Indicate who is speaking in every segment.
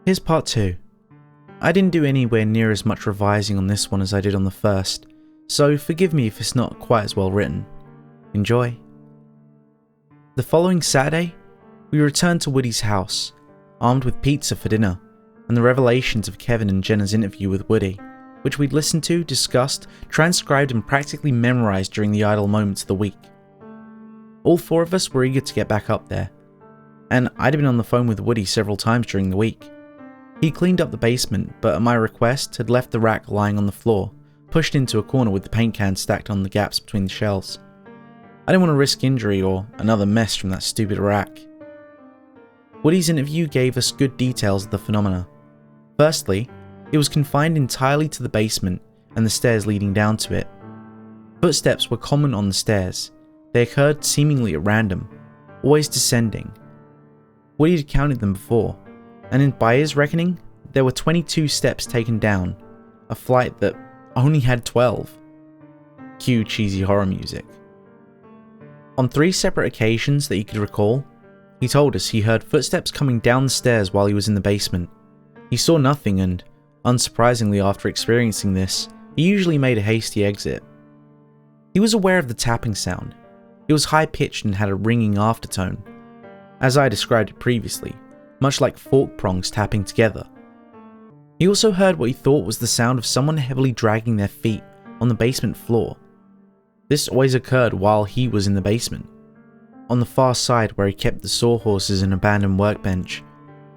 Speaker 1: Here's part 2. I didn't do anywhere near as much revising on this one as I did on the first, so forgive me if it's not quite as well written. Enjoy. The following Saturday, we returned to Woody's house, armed with pizza for dinner, and the revelations of Kevin and Jenna's interview with Woody, which we'd listened to, discussed, transcribed and practically memorized during the idle moments of the week. All 4 of us were eager to get back up there, and I'd been on the phone with Woody several times during the week. He cleaned up the basement, but at my request had left the rack lying on the floor, pushed into a corner with the paint cans stacked on the gaps between the shelves. I didn't want to risk injury or another mess from that stupid rack. Woody's interview gave us good details of the phenomena. Firstly, it was confined entirely to the basement and the stairs leading down to it. Footsteps were common on the stairs. They occurred seemingly at random, always descending. Woody had counted them before, and by his reckoning, there were 22 steps taken down, a flight that only had 12. Cue cheesy horror music. On 3 separate occasions that he could recall, he told us he heard footsteps coming down the stairs while he was in the basement. He saw nothing and, unsurprisingly after experiencing this, he usually made a hasty exit. He was aware of the tapping sound. It was high-pitched and had a ringing aftertone, as I described it previously, much like fork prongs tapping together. He also heard what he thought was the sound of someone heavily dragging their feet on the basement floor. This always occurred while he was in the basement. On the far side where he kept the sawhorses and abandoned workbench,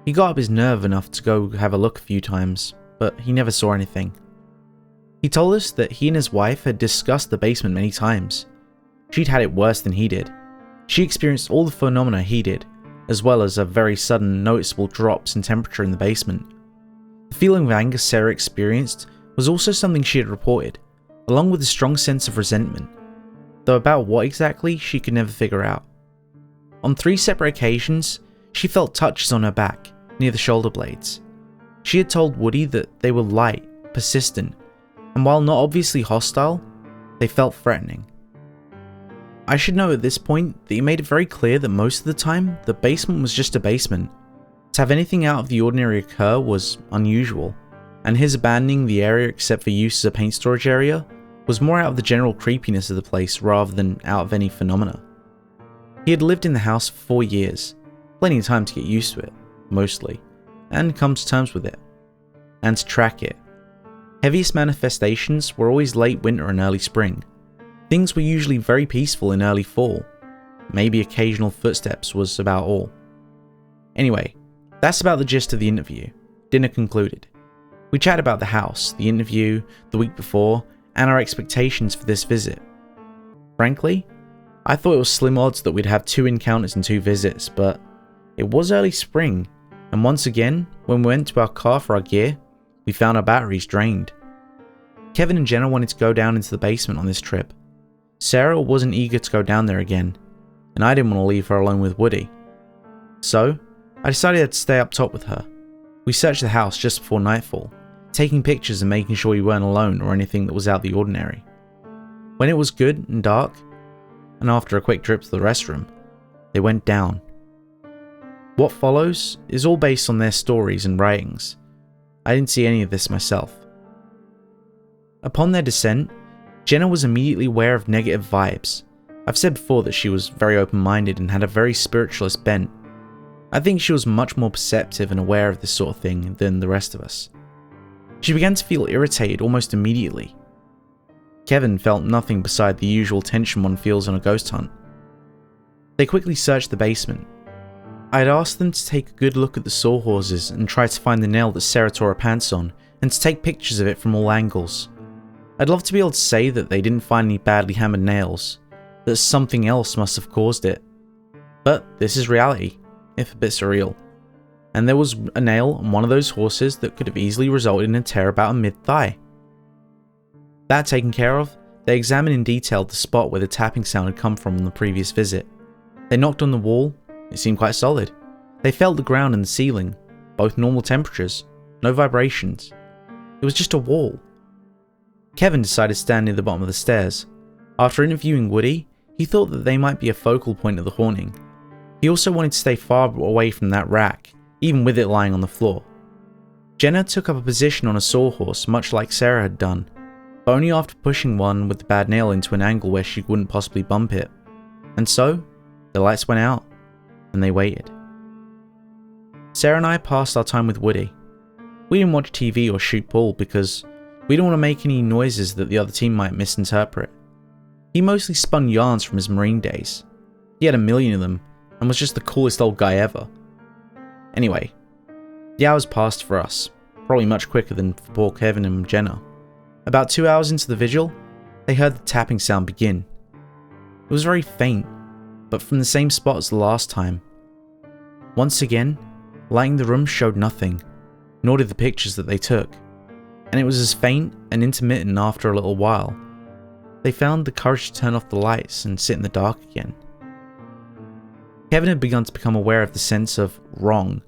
Speaker 1: he got up his nerve enough to go have a look a few times, but he never saw anything. He told us that he and his wife had discussed the basement many times. She'd had it worse than he did. She experienced all the phenomena he did, as well as a very sudden noticeable drops in temperature in the basement. The feeling of anger Sarah experienced was also something she had reported, along with a strong sense of resentment, though about what exactly she could never figure out. On 3 separate occasions, she felt touches on her back, near the shoulder blades. She had told Woody that they were light, persistent, and while not obviously hostile, they felt threatening. I should note at this point that he made it very clear that most of the time, the basement was just a basement. To have anything out of the ordinary occur was unusual, and his abandoning the area except for use as a paint storage area was more out of the general creepiness of the place rather than out of any phenomena. He had lived in the house for 4 years, plenty of time to get used to it, mostly, and come to terms with it, and to track it. Heaviest manifestations were always late winter and early spring. Things were usually very peaceful in early fall. Maybe occasional footsteps was about all. Anyway, that's about the gist of the interview. Dinner concluded. We chat about the house, the interview, the week before, and our expectations for this visit. Frankly, I thought it was slim odds that we'd have 2 encounters and 2 visits, but it was early spring, and once again, when we went to our car for our gear, we found our batteries drained. Kevin and Jenna wanted to go down into the basement on this trip. Sarah wasn't eager to go down there again, and I didn't want to leave her alone with Woody. So, I decided I'd stay up top with her. We searched the house just before nightfall, taking pictures and making sure we weren't alone or anything that was out of the ordinary. When it was good and dark, and after a quick trip to the restroom, they went down. What follows is all based on their stories and writings. I didn't see any of this myself. Upon their descent, Jenna was immediately aware of negative vibes. I've said before that she was very open-minded and had a very spiritualist bent. I think she was much more perceptive and aware of this sort of thing than the rest of us. She began to feel irritated almost immediately. Kevin felt nothing beside the usual tension one feels on a ghost hunt. They quickly searched the basement. I had asked them to take a good look at the sawhorses and try to find the nail that Sarah tore her pants on, and to take pictures of it from all angles. I'd love to be able to say that they didn't find any badly hammered nails, that something else must have caused it. But this is reality, if a bit surreal. And there was a nail on one of those horses that could have easily resulted in a tear about a mid-thigh. That taken care of, they examined in detail the spot where the tapping sound had come from on the previous visit. They knocked on the wall, it seemed quite solid. They felt the ground and the ceiling, both normal temperatures, no vibrations. It was just a wall. Kevin decided to stand near the bottom of the stairs. After interviewing Woody, he thought that they might be a focal point of the haunting. He also wanted to stay far away from that rack, even with it lying on the floor. Jenna took up a position on a sawhorse much like Sarah had done, but only after pushing one with the bad nail into an angle where she wouldn't possibly bump it. And so, the lights went out, and they waited. Sarah and I passed our time with Woody. We didn't watch TV or shoot pool because we didn't want to make any noises that the other team might misinterpret. He mostly spun yarns from his Marine days. He had a million of them, and was just the coolest old guy ever. Anyway, the hours passed for us, probably much quicker than for poor Kevin and Jenna. About 2 hours into the vigil, they heard the tapping sound begin. It was very faint, but from the same spot as the last time. Once again, lighting the room showed nothing, nor did the pictures that they took, and it was as faint and intermittent after a little while. They found the courage to turn off the lights and sit in the dark again. Kevin had begun to become aware of the sense of wrong,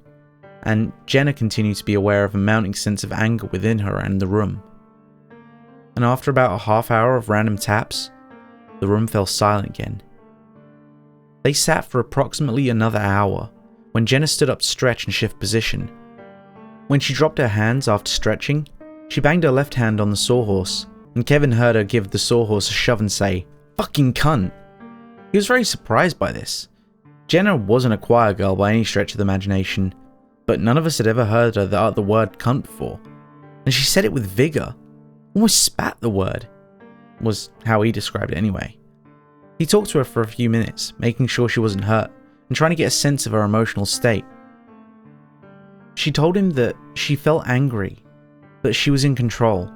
Speaker 1: and Jenna continued to be aware of a mounting sense of anger within her and the room. And after about a half hour of random taps, the room fell silent again. They sat for approximately another hour, when Jenna stood up to stretch and shift position. When she dropped her hands after stretching, she banged her left hand on the sawhorse, and Kevin heard her give the sawhorse a shove and say, "Fucking cunt." He was very surprised by this. Jenna wasn't a choir girl by any stretch of the imagination, but none of us had ever heard her utter the word cunt before, and she said it with vigor, almost spat the word, was how he described it anyway. He talked to her for a few minutes, making sure she wasn't hurt, and trying to get a sense of her emotional state. She told him that she felt angry, that she was in control,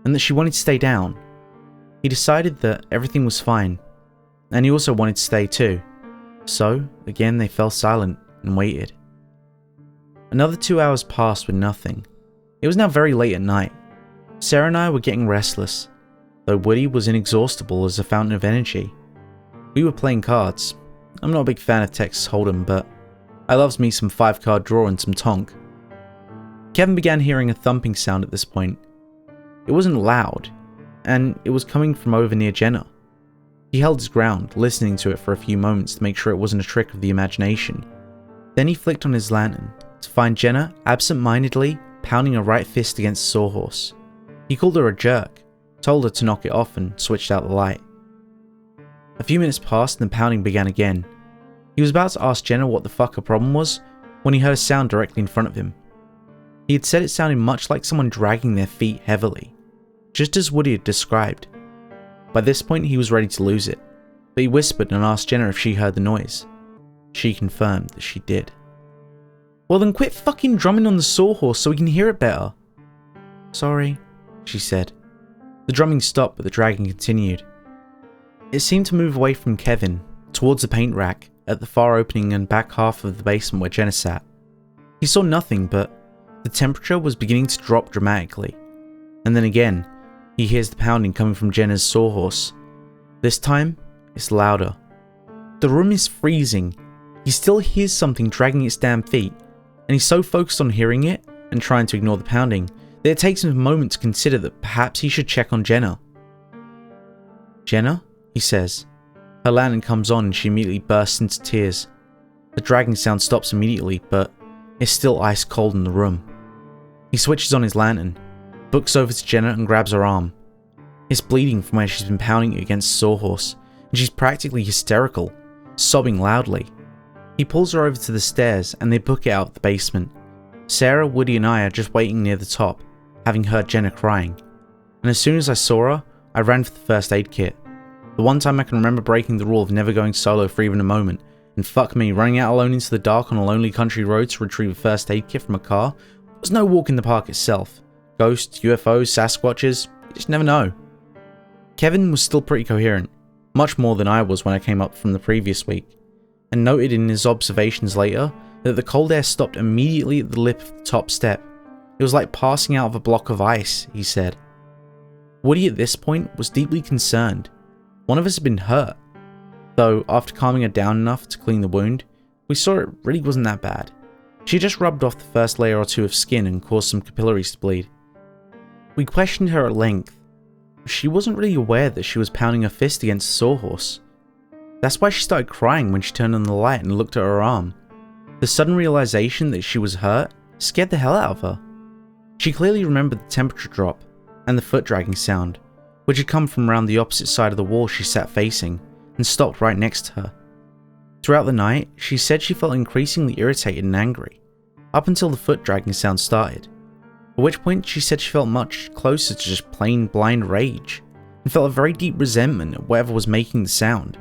Speaker 1: and that she wanted to stay down. He decided that everything was fine, and he also wanted to stay too. So, again they fell silent and waited. Another 2 hours passed with nothing. It was now very late at night. Sarah and I were getting restless, though Woody was inexhaustible as a fountain of energy. We were playing cards. I'm not a big fan of Texas Hold'em, but I loves me some 5-card draw and some tonk. Kevin began hearing a thumping sound at this point. It wasn't loud, and it was coming from over near Jenna. He held his ground, listening to it for a few moments to make sure it wasn't a trick of the imagination. Then he flicked on his lantern to find Jenna absent-mindedly pounding a right fist against the sawhorse. He called her a jerk, told her to knock it off, and switched out the light. A few minutes passed and the pounding began again. He was about to ask Jenna what the fuck her problem was when he heard a sound directly in front of him. He had said it sounded much like someone dragging their feet heavily, just as Woody had described. By this point he was ready to lose it, but he whispered and asked Jenna if she heard the noise. She confirmed that she did. "Well then quit fucking drumming on the sawhorse so we can hear it better." "Sorry," she said. The drumming stopped but the dragging continued. It seemed to move away from Kevin, towards the paint rack, at the far opening and back half of the basement where Jenna sat. He saw nothing, but the temperature was beginning to drop dramatically. And then again, he hears the pounding coming from Jenna's sawhorse. This time, it's louder. The room is freezing. He still hears something dragging its damn feet, and he's so focused on hearing it, and trying to ignore the pounding, that it takes him a moment to consider that perhaps he should check on Jenna. "Jenna?" he says. Her lantern comes on and she immediately bursts into tears. The dragging sound stops immediately, but it's still ice cold in the room. He switches on his lantern, books over to Jenna and grabs her arm. It's bleeding from where she's been pounding it against the sawhorse, and she's practically hysterical, sobbing loudly. He pulls her over to the stairs and they book it out of the basement. Sarah, Woody and I are just waiting near the top, having heard Jenna crying. And as soon as I saw her, I ran for the first aid kit. The one time I can remember breaking the rule of never going solo for even a moment, and fuck me, running out alone into the dark on a lonely country road to retrieve a first aid kit from a car was no walk in the park itself. Ghosts, UFOs, Sasquatches, you just never know. Kevin was still pretty coherent, much more than I was when I came up from the previous week, and noted in his observations later that the cold air stopped immediately at the lip of the top step. It was like passing out of a block of ice, he said. Woody at this point was deeply concerned. One of us had been hurt, though after calming her down enough to clean the wound, we saw it really wasn't that bad. She just rubbed off the first layer or two of skin and caused some capillaries to bleed. We questioned her at length. She wasn't really aware that she was pounding her fist against a sawhorse. That's why she started crying when she turned on the light and looked at her arm. The sudden realization that she was hurt scared the hell out of her. She clearly remembered the temperature drop and the foot dragging sound, which had come from around the opposite side of the wall she sat facing and stopped right next to her. Throughout the night, she said she felt increasingly irritated and angry, up until the foot dragging sound started, at which point she said she felt much closer to just plain blind rage, and felt a very deep resentment at whatever was making the sound.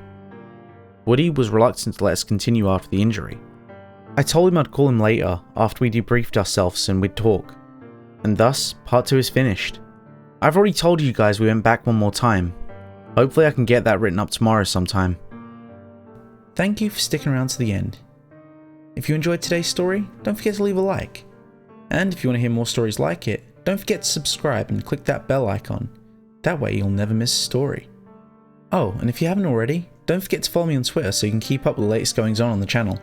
Speaker 1: Woody was reluctant to let us continue after the injury. I told him I'd call him later after we debriefed ourselves and we'd talk, and thus part 2 is finished. I've already told you guys we went back one more time. Hopefully I can get that written up tomorrow sometime. Thank you for sticking around to the end. If you enjoyed today's story, don't forget to leave a like. And if you want to hear more stories like it, don't forget to subscribe and click that bell icon. That way you'll never miss a story. Oh, and if you haven't already, don't forget to follow me on Twitter so you can keep up with the latest goings on the channel.